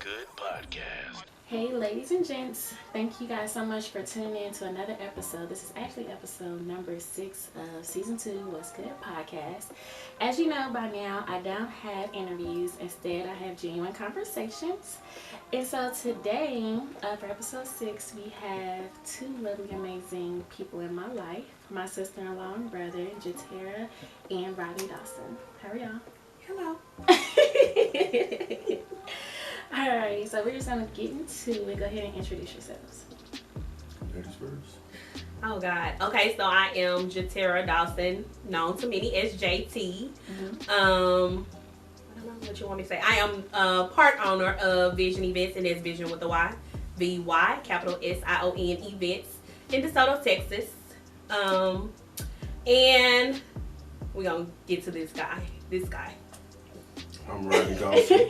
Good podcast. Hey, ladies and gents, thank you guys so much for tuning in to another episode. This is actually episode number 6 of season 2 What's Good podcast. As you know by now, I don't have interviews. Instead, I have genuine conversations. And so today, for episode 6, we have 2 lovely, amazing people in my life. My sister-in-law and brother, Jatera and Rodney Dawson. How are y'all? Hello. Alright, so we're just gonna get into it. Go ahead and introduce yourselves. Ladies first. Oh God. Okay, so I am Jatera Dawson, known to many as JT. I don't know what you want me to say. I am part owner of Vision Events, and that's Vision with a Y. VY, capital SION Events in DeSoto, Texas. And we're gonna get to this guy. I'm Rodney Dawson,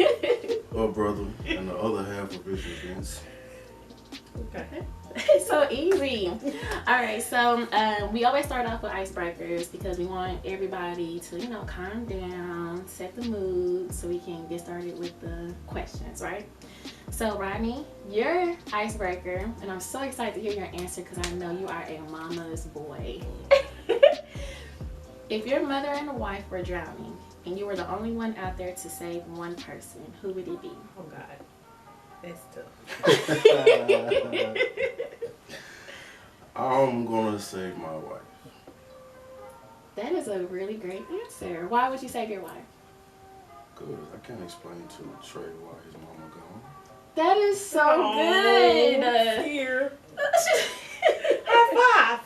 her brother, and the other half of Vision Events. Okay. It's so easy. Alright, so we always start off with icebreakers because we want everybody to, calm down, set the mood so we can get started with the questions, right? So Rodney, your icebreaker, and I'm so excited to hear your answer because I know you are a mama's boy. If your mother and a wife were drowning and you were the only one out there to save one person, who would it be? Oh God. That's tough. I'm gonna save my wife. That is a really great answer. Why would you save your wife? Good. I can't explain to Trey why his mama gone. That is so good. Here. High five.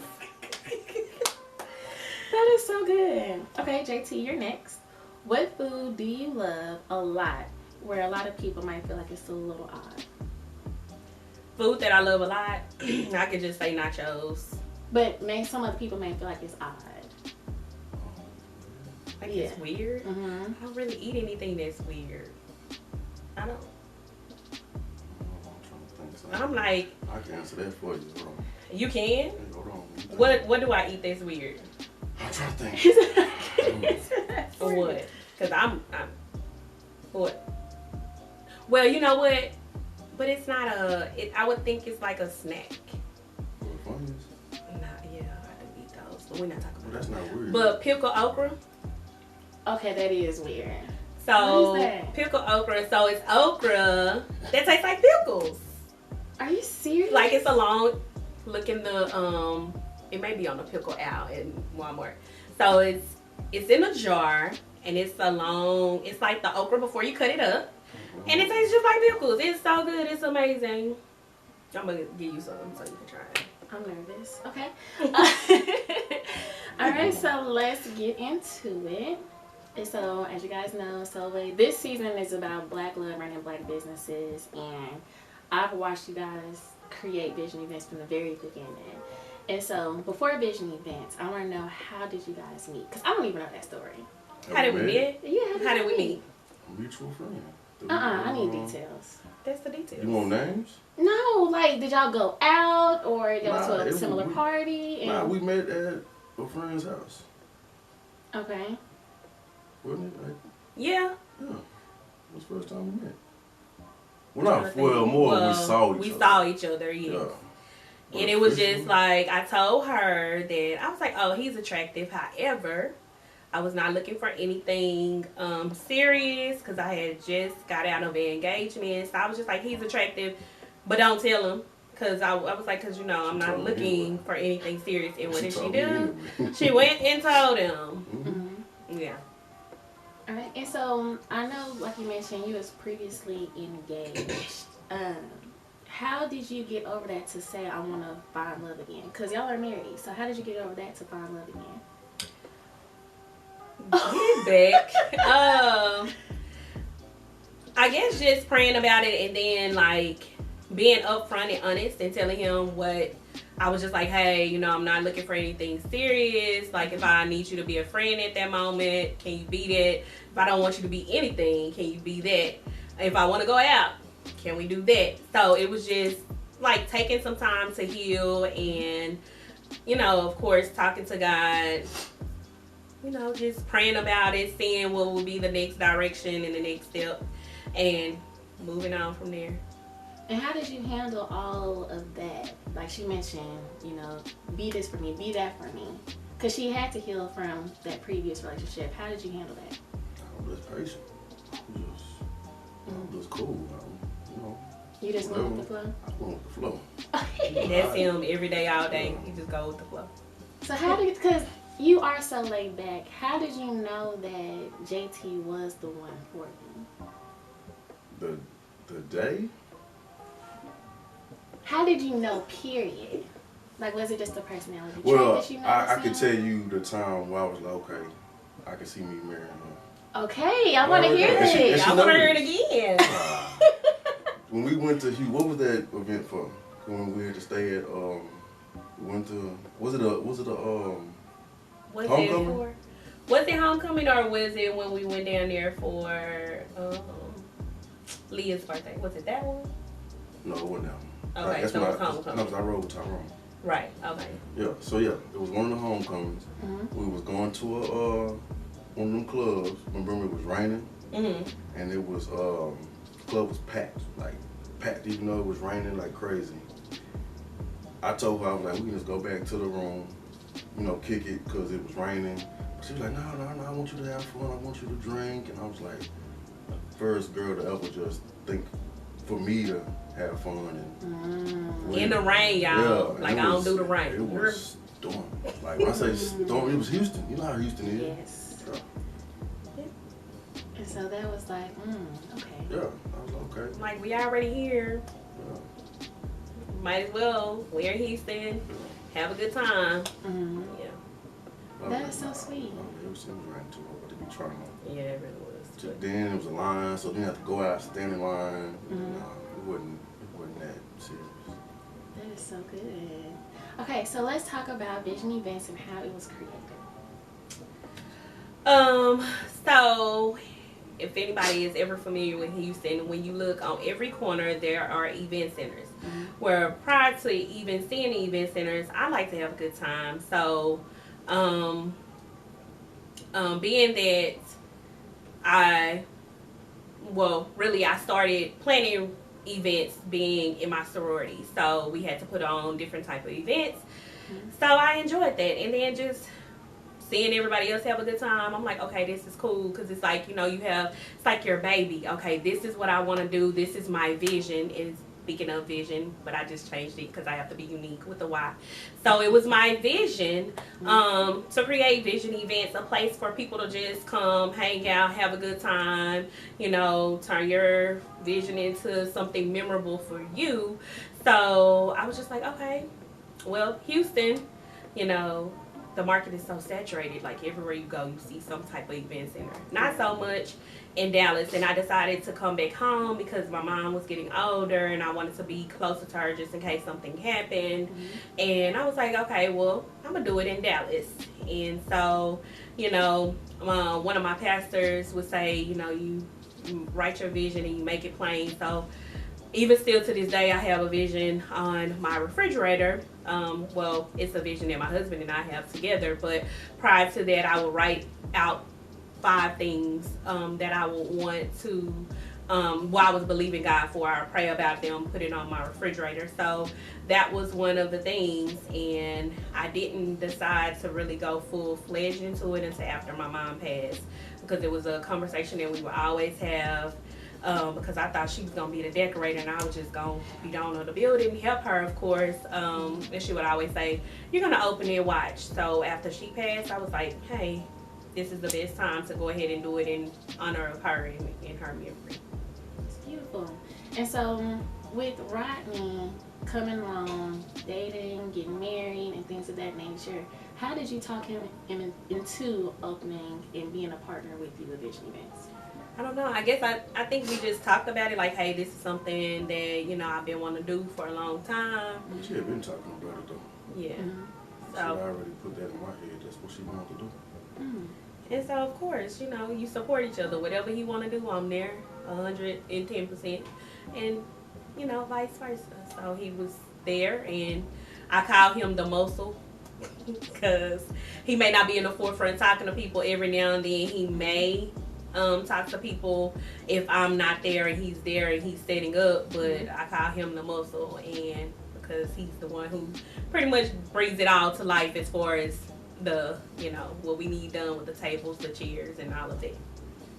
That is so good. Okay, JT, you're next. What food do you love a lot where a lot of people might feel like it's a little odd? Food that I love a lot, I could just say nachos. But some other people may feel like it's odd. Like it's weird. Mm-hmm. I don't really eat anything that's weird. I don't. I'm trying to think something. I'm like, I can answer that for you. Hold on. you can? Hey, hold on. What do I eat that's weird? I'm trying to think. Or what? Because I'm what? Well, you know what? But it's not I would think it's like a snack. Well, the fun is, Yeah, I do eat those, but we're not talking well, about that's not weird. But pickle okra. Okay, that is weird. So What is that? pickle okra. So it's okra that tastes like pickles. Are you serious? Like it's a long. Look in the It may be on the pickle aisle in Walmart. So it's in a jar and it's a long. It's like the okra before you cut it up, and it tastes just like pickles. It's so good. It's amazing. I'm gonna give you some so you can try it. I'm nervous. Okay. All right, so let's get into it. And so, as you guys know, this season is about Black love running Black businesses, and I've watched you guys create Vision Events from the very beginning. And so, before Vision Events, I want to know, how did you guys meet? Because I don't even know that story. How did we meet? Yeah. How did we meet? Mutual friend. I need details. That's the details. You want names? No, like, did y'all go out or go to a it similar was- party? Nah, we met at a friend's house. Okay. Wasn't it? Like, Yeah. yeah. It was the first time we met. We saw each other. We saw each other, yes. Yeah. And it was just like, I told her that, I was like, oh, he's attractive. However, I was not looking for anything serious because I had just got out of an engagement. So I was just like, he's attractive, but don't tell him. Because I was like, I'm not looking for anything serious. And what did she do? She went and told him. Mm-hmm. Yeah. All right, and so I know, like you mentioned, you was previously engaged. How did you get over that to say, I want to find love again? Because y'all are married, so how did you get over that to find love again? Get back. I guess just praying about it and then like being upfront and honest and telling him what I was just like, hey, I'm not looking for anything serious. Like, if I need you to be a friend at that moment, can you be that? If I don't want you to be anything, can you be that? If I want to go out, can we do that? So it was just like taking some time to heal and, of course, talking to God, just praying about it, seeing what will be the next direction and the next step. And moving on from there. And how did you handle all of that? Like she mentioned, you know, be this for me, be that for me. Because she had to heal from that previous relationship. How did you handle that? I was patient. I was cool. You know. You just went with the flow? I went with the flow. That's him every day, all day. He just go with the flow. So how did, because you are so laid back, how did you know that JT was the one for you? The day? How did you know, period? Like, was it just a personality trait Well, that you noticed? I can tell you the time where I was like, okay, I can see me marrying her. Okay, I want to hear And she this. I want to hear it again. When we went to Hugh, what was that event for? When we had to stay at, we went to, was it homecoming? Was it homecoming or was it when we went down there for Leah's birthday? Was it that one? No, it wasn't that one. Okay, That's so when it was homecoming. I rode with Tyrone. Right, okay. Yeah, so yeah, it was one of the homecomings. Mm-hmm. We was going to one of them clubs. Remember it was raining? Mm-hmm. And it was, the club was packed, like packed even though it was raining like crazy. I told her, I was like, we can just go back to the room, you know, kick it because it was raining. She was like, no, I want you to have fun, I want you to drink. And I was like, the first girl to ever just think for me to have fun. And in the rain, y'all. Yeah, like I don't do the rain. It was storm. Like when I say storm, it was Houston. You know how Houston is. Yes. Yeah. And so that was like, okay. Yeah, I was like, okay. Like we already here. Yeah. Might as well. We're in Houston. Have a good time. Mm-hmm. Yeah. That is so sweet. It was raining too hard to be trying to. Yeah, it really was. Then it was a line, so then you have to go out, stand in line. Mm-hmm. It wasn't that serious. That is so good. Okay, so let's talk about Vision Events and how it was created. So if anybody is ever familiar with Houston, when you look on every corner, there are event centers. Mm-hmm. Where prior to even seeing the event centers, I like to have a good time. So, being that I started planning events being in my sorority. So we had to put on different type of events. Mm-hmm. So I enjoyed that. And then just seeing everybody else have a good time, I'm like, okay, this is cool. Because it's like, you know, it's like your baby. Okay, this is what I want to do. This is my vision. And speaking of vision, but I just changed it because I have to be unique with the Y. So it was my vision to create vision events, a place for people to just come, hang out, have a good time, you know, turn your vision into something memorable for you. So I was just like, okay, well, Houston, you know, the market is so saturated. Like everywhere you go, you see some type of event center. Not so much in Dallas, and I decided to come back home because my mom was getting older and I wanted to be closer to her just in case something happened. And I was like, okay, well, I'm gonna do it in Dallas. And so, you know, one of my pastors would say, you know, you write your vision and you make it plain. So even still to this day, I have a vision on my refrigerator. Well, it's a vision that my husband and I have together, but prior to that, I would write out 5 things that I would want to, while I was believing God for, I pray about them, put it on my refrigerator. So that was one of the things, and I didn't decide to really go full-fledged into it until after my mom passed, because it was a conversation that we would always have. Because I thought she was going to be the decorator and I was just going to be down on the building, help her, of course. And she would always say, you're going to open it and watch. So after she passed, I was like, hey, this is the best time to go ahead and do it in honor of her and in her memory. It's beautiful. And so with Rodney coming along, dating, getting married, and things of that nature, how did you talk him into opening and being a partner with you with Vision Events? I don't know. I guess I think we just talked about it like, hey, this is something that, you know, I've been wanting to do for a long time. She had been talking about it though. Yeah. Mm-hmm. So I already put that in my head. That's what she wanted to do. Mm-hmm. And so, of course, you know, you support each other. Whatever he want to do, I'm there 110%. And, you know, vice versa. So he was there, and I call him the muscle because he may not be in the forefront talking to people every now and then. He may talk to people if I'm not there and he's there and he's setting up, but I call him the muscle, and because he's the one who pretty much brings it all to life as far as the, what we need done with the tables, the chairs, and all of that.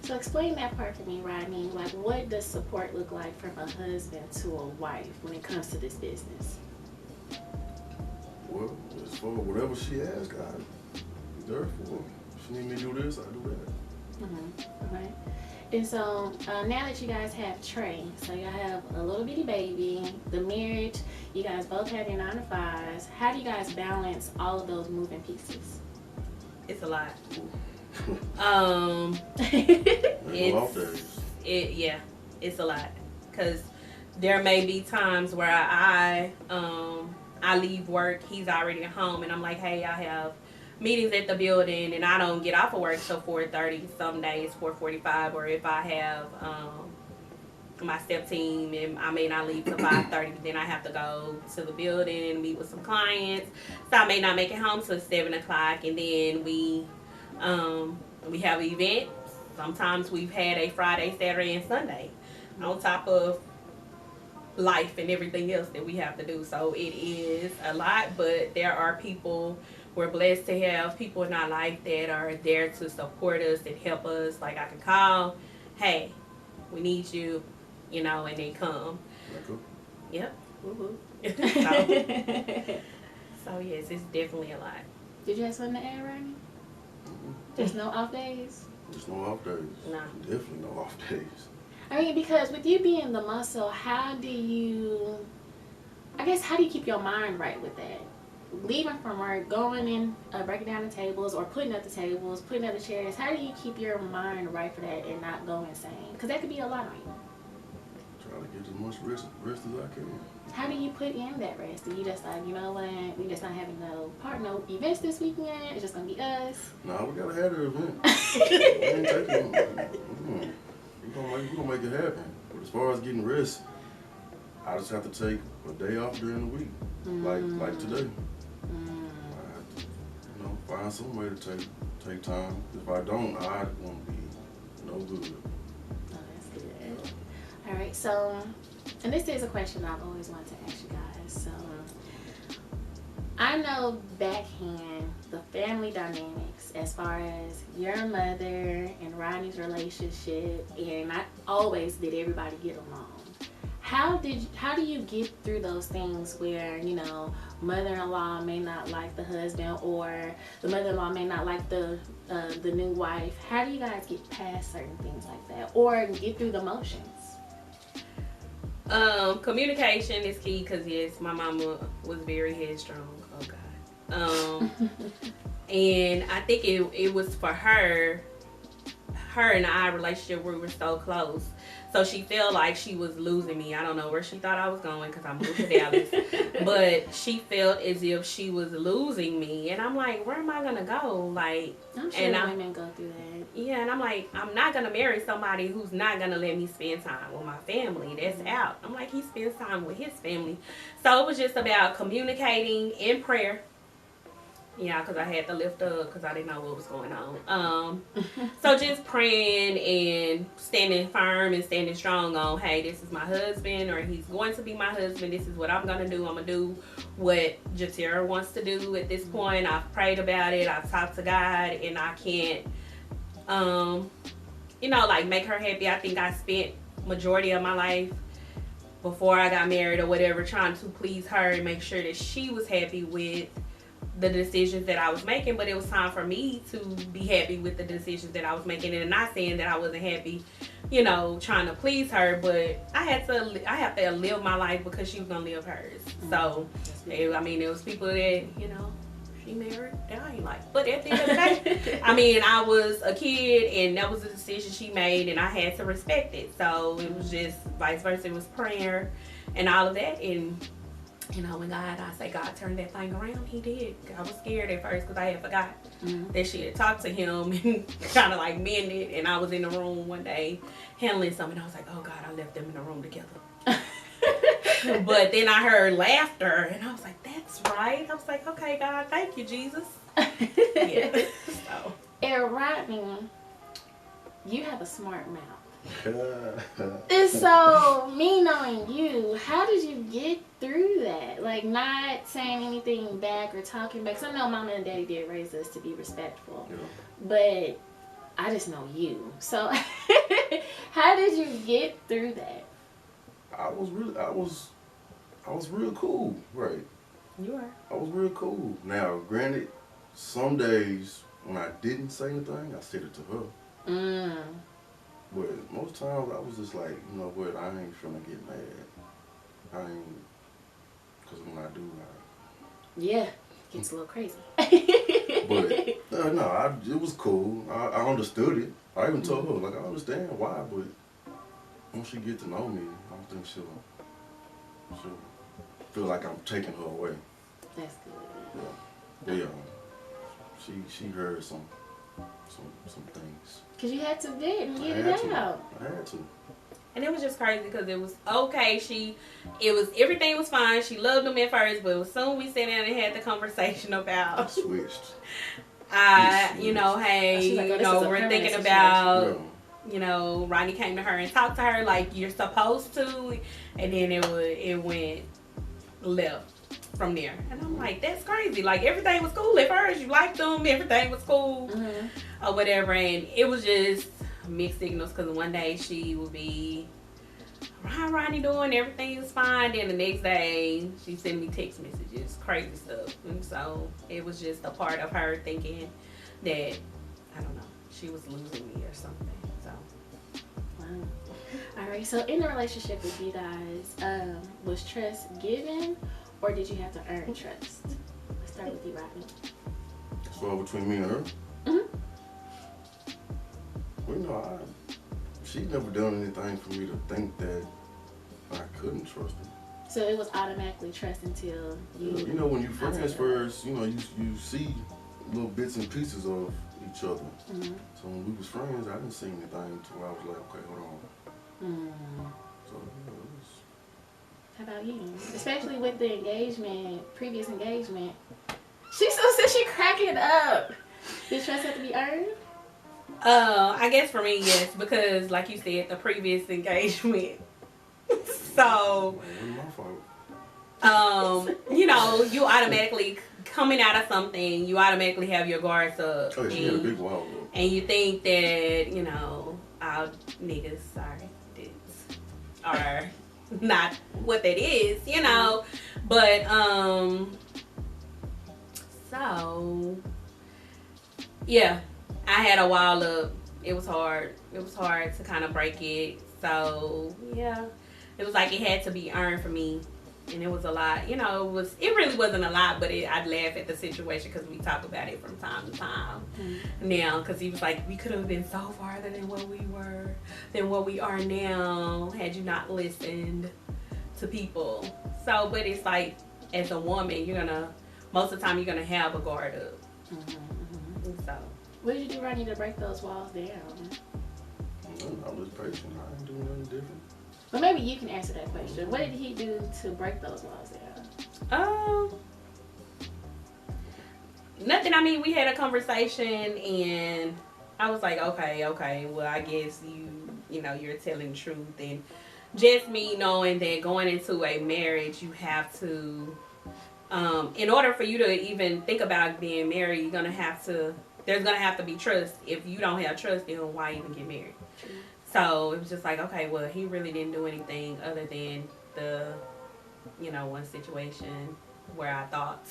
So explain that part for me, Rodney. Like, what does support look like from a husband to a wife when it comes to this business? Well, as for whatever she asks, I'm there for her. If she need me to do this, I do that. Okay. And so now that you guys have Trey, so y'all have a little bitty baby, the marriage, you guys both have your 9-to-5s. How do you guys balance all of those moving pieces? It's a lot. It's a lot, because there may be times where I leave work, he's already at home, and I'm like, hey, I have meetings at the building, and I don't get off of work till 4:30, some days 4:45, or if I have my step team and I may not leave till 5:30, then I have to go to the building and meet with some clients, so I may not make it home till 7 o'clock, and then we have events. Sometimes we've had a Friday, Saturday, and Sunday on top of life and everything else that we have to do. So it is a lot, but there are people, we're blessed to have people in our life that are there to support us and help us. Like, I can call, hey, we need you, and they come. Yep. So yes, it's definitely a lot. Did you have something to add, Rodney? There's no off days? There's no off days. No. Definitely no off days. I mean, because with you being the muscle, how do you keep your mind right with that? Leaving from work, going in, breaking down the tables, or putting up the tables, putting up the chairs, how do you keep your mind right for that and not go insane? Because that could be a lot on you. Try to get as much rest as I can. How do you put in that rest? Do you just like, you know what, we just not having no events this weekend, it's just going to be us? No, we got to have an event. We ain't taking it. We're gonna make it happen. But as far as getting rest, I just have to take a day off during the week, like today. I have to, find some way to take time. If I don't, I won't be no good. Oh, that's good. All right, so, and this is a question I've always wanted to ask you guys. So, I know backhand the family dynamics as far as your mother and Rodney's relationship, and not always did everybody get along. How do you get through those things where, mother-in-law may not like the husband, or the mother-in-law may not like the new wife? How do you guys get past certain things like that, or get through the motions? Communication is key, because yes, my mama was very headstrong. Oh God. And I think it was for her and I relationship, we were so close. So she felt like she was losing me. I don't know where she thought I was going, because I moved to Dallas. But she felt as if she was losing me. And I'm like, where am I going to go? Like, I'm sure women go through that. Yeah, and I'm like, I'm not going to marry somebody who's not going to let me spend time with my family. That's out. I'm like, he spends time with his family. So it was just about communicating in prayer. Yeah, because I had to lift up because I didn't know what was going on. So just praying and standing firm and standing strong on, hey, this is my husband, or he's going to be my husband. This is what I'm going to do. I'm going to do what Jatera wants to do at this point. I've prayed about it. I've talked to God, and I can't, make her happy. I think I spent majority of my life before I got married or whatever trying to please her and make sure that she was happy with the decisions that I was making, but it was time for me to be happy with the decisions that I was making, and not saying that I wasn't happy, trying to please her, but I have to live my life because she was gonna live hers. So, it was people that, she married, that I ain't like. But at the end of the day, I was a kid, and that was a decision she made, and I had to respect it. So it was just vice versa. It was prayer and all of that, and when God turned that thing around, he did. I was scared at first because I had forgot that she had talked to him and kind of like mended. And I was in the room one day handling something. I was like, oh God, I left them in the room together. But then I heard laughter and I was like, that's right. I was like, okay, God, thank you, Jesus. Yeah. So. And Rodney, you have a smart mouth. And so, me knowing you, how did you get through that? Like, not saying anything back or talking back. 'Cause I know Mama and Daddy did raise us to be respectful. Yeah. But I just know you. So, how did you get through that? I was real cool, right? You are. I was real cool. Now, granted, some days when I didn't say anything, I said it to her. But most times I was just like, you know what, I ain't finna get mad. I ain't, because when I do, Yeah, it gets a little crazy. But, no, it was cool. I understood it. I even told her, like, I understand why, but once she get to know me, I don't think she'll feel like I'm taking her away. That's good. Yeah. Yeah. She heard some things. Cause you had to vent and get it out. I had to. And it was just crazy because it was okay. Everything was fine. She loved him at first, but as soon as we sat down and had the conversation about, I switched. She's like, we're thinking about, Ronnie came to her and talked to her like you're supposed to, and then it went left from there. And I'm like, that's crazy. Like, everything was cool at first. You liked them. Everything was cool or whatever. And it was just mixed signals because one day she would be, how Ronnie doing? Everything is fine. Then the next day she sent me text messages, crazy stuff. And so it was just a part of her thinking that, I don't know, she was losing me or something. So. Wow. All right. So in the relationship with you guys, was trust given? Or did you have to earn trust? Let's start with you, Rodney. So between me and her? Well, she never done anything for me to think that I couldn't trust her. So it was automatically trust until you... You know, when you friends first, you see little bits and pieces of each other. So when we was friends, I didn't see anything until I was like, okay, hold on. So, it was... How about you? Especially with the previous engagement. She still said she cracking up. Did trust have to be earned? I guess for me, yes, because like you said, the previous engagement. So, you automatically coming out of something, you automatically have your guards up. Oh, she had a big wall though. And you think that, our niggas, dudes, are not what that is, but so yeah, I had a wall up. It was hard to kind of break it. So yeah, it was like it had to be earned for me, and it was a lot. It really wasn't a lot, but I'd laugh at the situation because we talk about it from time to time now, because he was like, we could have been so farther than what we are now had you not listened to people. So, but it's like, as a woman, most of the time you're gonna have a guard up. So, what did you do, Ronnie, to break those walls down? I was patient. I didn't do nothing different. But maybe you can answer that question. What did he do to break those walls down? Nothing. I mean, we had a conversation and I was like, okay, well, I guess you're telling the truth. And just me knowing that going into a marriage, you have to, in order for you to even think about being married, there's gonna have to be trust. If you don't have trust, then why even get married? So it was just like, okay, well, he really didn't do anything other than the, one situation where I thought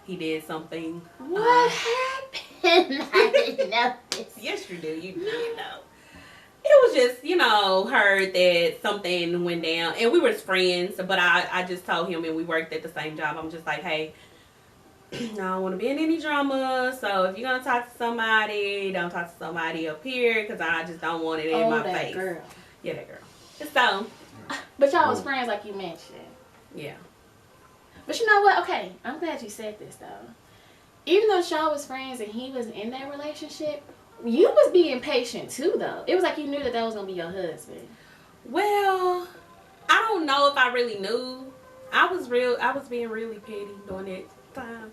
he did something. What happened? I didn't know this. Yes, you do. You did know. It was just, heard that something went down. And we were friends, but I just told him, and we worked at the same job. I'm just like, hey, I don't want to be in any drama. So if you're going to talk to somebody, don't talk to somebody up here, because I just don't want it in my face. Girl. Yeah, that girl. So. But y'all was friends like you mentioned. Yeah. But you know what? Okay, I'm glad you said this, though. Even though y'all was friends and he was in that relationship, you was being patient, too, though. It was like you knew that was going to be your husband. Well, I don't know if I really knew. I was being really petty during that time.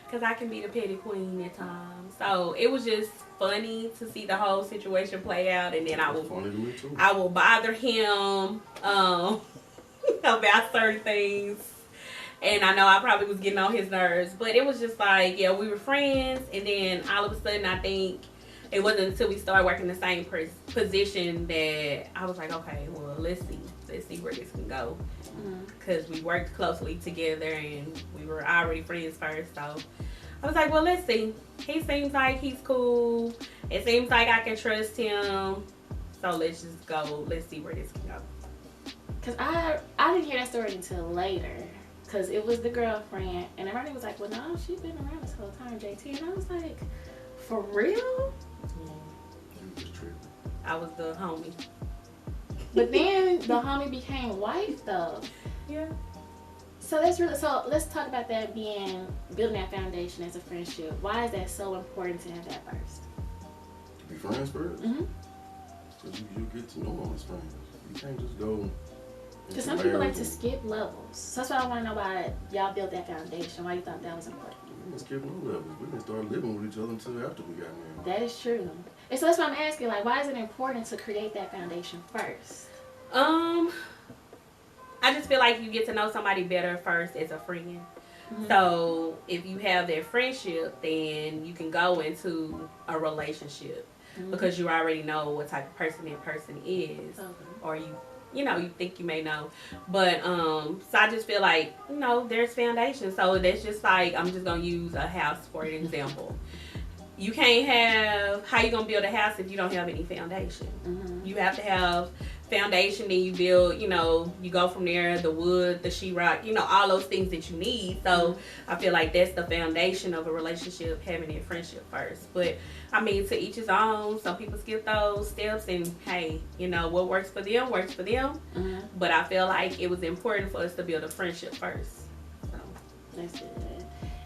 Because I can be the petty queen at times. So it was just funny to see the whole situation play out, and then Funny to me too. I will bother him about certain things. And I know I probably was getting on his nerves. But it was just like, yeah, we were friends. And then all of a sudden, I think it wasn't until we started working the same position that I was like, okay, well, let's see. Let's see where this can go. Because we worked closely together and we were already friends first. So I was like, well, let's see. He seems like he's cool. It seems like I can trust him. So let's just go. Let's see where this can go. Because I didn't hear that story until later. Because it was the girlfriend. And everybody was like, well, no, she's been around this whole time, JT. And I was like, for real? I was the homie. But then the homie became wife, though. Yeah. So let's talk about that building that foundation as a friendship. Why is that so important to have that first? To be friends first? Mm-hmm. Because you get to know them as friends. You can't just go. Because some people like to skip levels. So that's why I want to know why y'all built that foundation. Why you thought that was important? We didn't skip no levels. We didn't start living with each other until after we got married. That is true. And so that's why I'm asking, like, why is it important to create that foundation first? I just feel like you get to know somebody better first as a friend. Mm-hmm. So if you have that friendship, then you can go into a relationship because you already know what type of person that person is, or you think you may know. But so I just feel like there's foundation. So that's just like, I'm just gonna use a house for an example. You can't have, how you gonna build a house if you don't have any foundation? You have to have foundation, then you build, you go from there, the wood, the sheetrock, all those things that you need. So I feel like that's the foundation of a relationship, having a friendship first. But I mean, to each his own. Some people skip those steps, and hey, what works for them works for them. But I feel like it was important for us to build a friendship first. So that's good.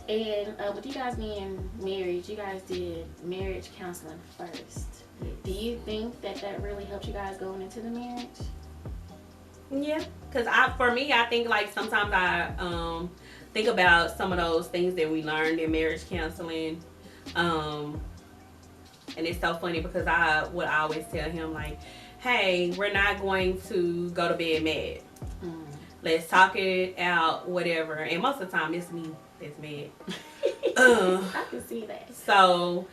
And with you guys being married, you guys did marriage counseling first. Do you think that really helped you guys going into the marriage? Yeah, because for me, I think like sometimes I think about some of those things that we learned in marriage counseling. And it's so funny because I would always tell him like, hey, we're not going to go to bed mad. Let's talk it out, whatever. And most of the time, it's me that's mad. I can see that. So,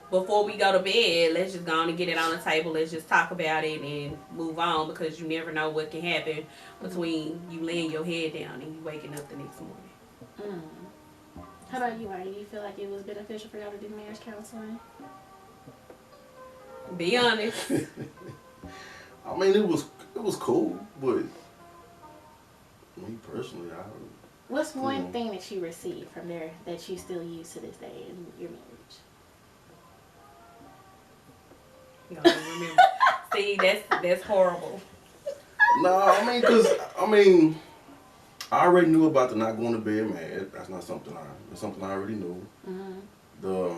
before we go to bed, let's just go on and get it on the table. Let's just talk about it and move on, because you never know what can happen between you laying your head down and you waking up the next morning. How about you, Arnie? Do you feel like it was beneficial for y'all to do marriage counseling? Be honest. I mean, it was cool, but me personally, What's one thing that you received from there that you still use to this day in your marriage? You don't even remember. See, that's horrible. No, I already knew about the not going to bed mad. That's not something it's something I already knew. The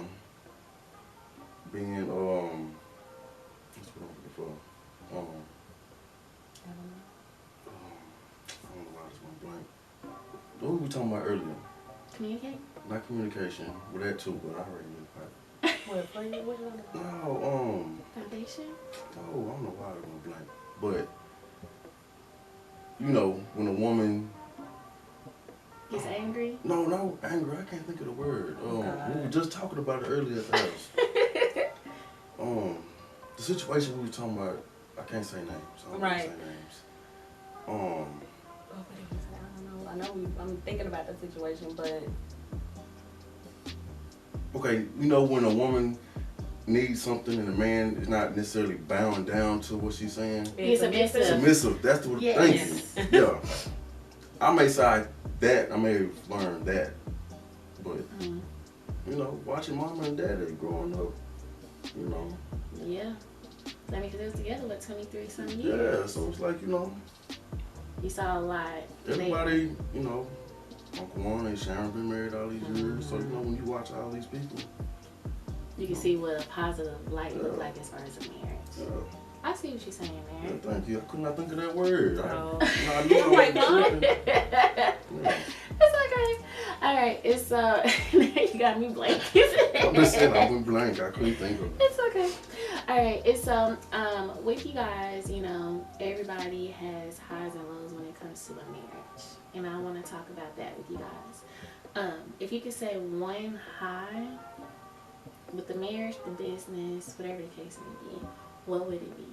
being what's what I'm looking for? I don't know why I just went blank. What were we talking about earlier? Communicate? Not communication. Well, that too, but I already knew about it. What? No, Foundation? no, I don't know why I went blank. But when a woman gets angry? No, angry. I can't think of the word. We were just talking about it earlier at the house. The situation we were talking about, I can't say names. I don't want to say names. I know I'm thinking about the situation, but okay, when a woman needs something and a man is not necessarily bound down to what she's saying. He's submissive. Submissive. That's what. Yes. Thank you. Yeah. I may say that. I may have learned that, but watching mama and daddy growing up, Yeah. I mean, because they was together, 23 some years. Yeah, so it's like, you saw a lot. Everybody, Uncle Juan and Sharon been married all these years, so when you watch all these people, you can see what a positive light look like as far as a marriage. Yeah. I see what you're saying, man. Yeah, thank you. I could not think of that word. No. I knew I Like, was tripping. It's like okay. All right. It's you got me blank. I'm just saying I went blank. I couldn't think of it. It's okay. All right. It's with you guys, you know, everybody has highs and lows when it comes to a marriage, and I want to talk about that with you guys. If you could say one high with the marriage, the business, whatever the case may be, what would it be?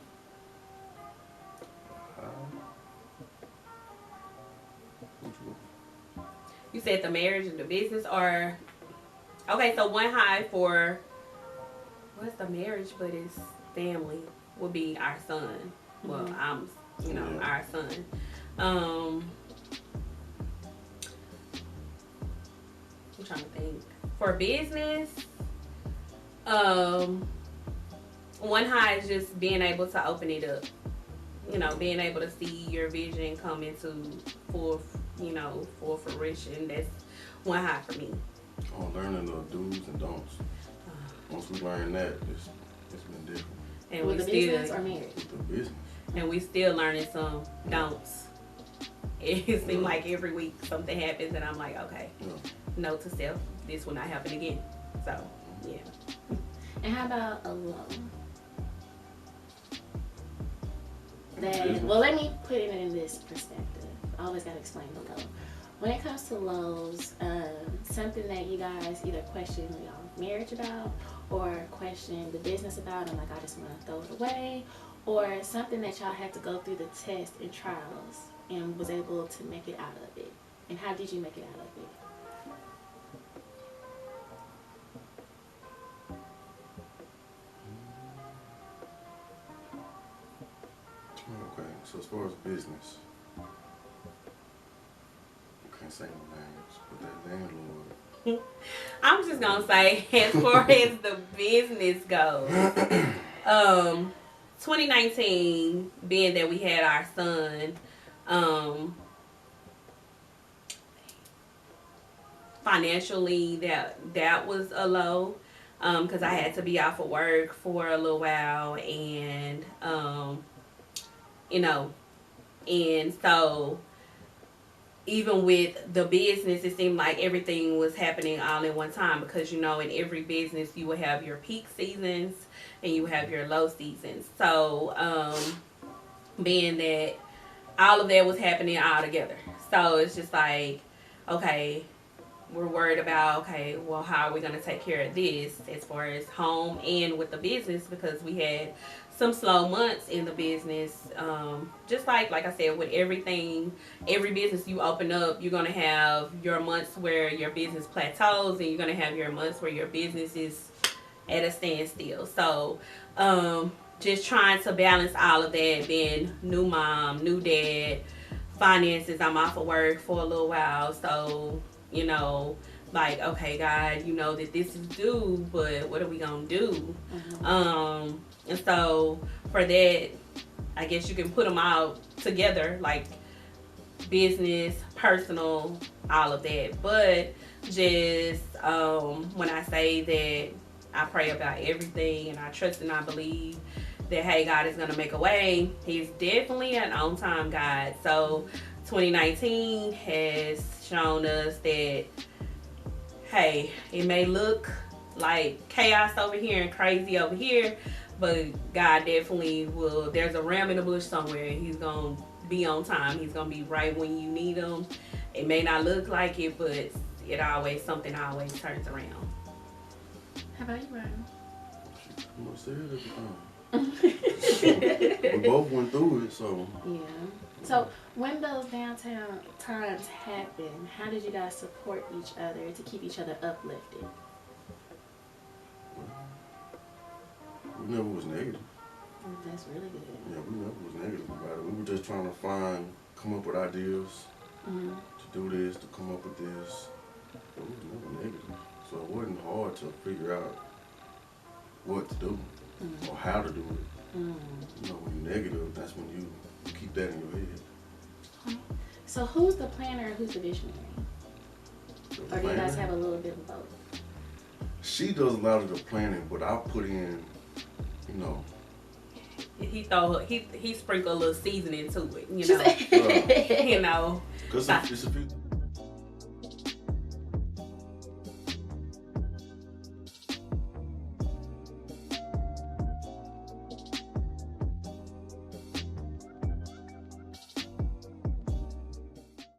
You said the marriage and the business, or okay, so one high for what's the marriage but it's family would be our son. Well, I'm our son. I'm trying to think. For business, one high is just being able to open it up. You know, being able to see your vision come into full fruition. That's one high for me. Oh, learning the do's and don'ts. Once we learn that, it's been different. And with we the still business or marriage? With the business. And we still learning some don'ts. It seems like every week something happens and I'm like, okay, note to self, this will not happen again. So, yeah. And how about a low? Well, let me put it in this perspective. I always got to explain the low. When it comes to lows, something that you guys either question your marriage about or question the business about, and like I just want to throw it away, or something that y'all had to go through the test and trials and was able to make it out of it. And how did you make it out of it? Okay, so as far as business, I can't say no names, but that landlord. I'm just gonna say, as far as the business goes, 2019, being that we had our son, financially that was a low, because I had to be off of work for a little while, and and so even with the business, it seemed like everything was happening all in one time, because in every business you will have your peak seasons and you have your low seasons. So being that all of that was happening all together, so it's just like, okay, we're worried about, okay, well, how are we going to take care of this as far as home and with the business, because we had some slow months in the business. Just like I said, with everything, every business you open up, you're going to have your months where your business plateaus, and you're going to have your months where your business is at a standstill. So just trying to balance all of that, being new mom, new dad, finances. I'm off of work for a little while, so like, okay, God, you know that this is due, but what are we gonna do? And so for that, I guess you can put them all together, like business, personal, all of that. But just when I say that I pray about everything and I trust and I believe that, hey, God is gonna make a way. He's definitely an on-time God. So 2019 has shown us that, hey, it may look like chaos over here and crazy over here, but God definitely will. There's a ram in the bush somewhere, and He's gonna be on time. He's gonna be right when you need Him. It may not look like it, but something always turns around. How about you, Ryan? I'm gonna say it every time. We both went through it, so. Yeah. So when those downtown times happen, how did you guys support each other to keep each other uplifted? We never was negative. That's really good. Yeah, we never was negative about it. We were just trying to come up with ideas to do this, to come up with this. But we was never negative. So it wasn't hard to figure out what to do or how to do it. When you're negative, that's when you keep that in your head. Okay. So who's the planner and who's the visionary? Or do you guys have a little bit of both? She does a lot of the planning, but I'll put in, He sprinkle a little seasoning to it, Because it's a few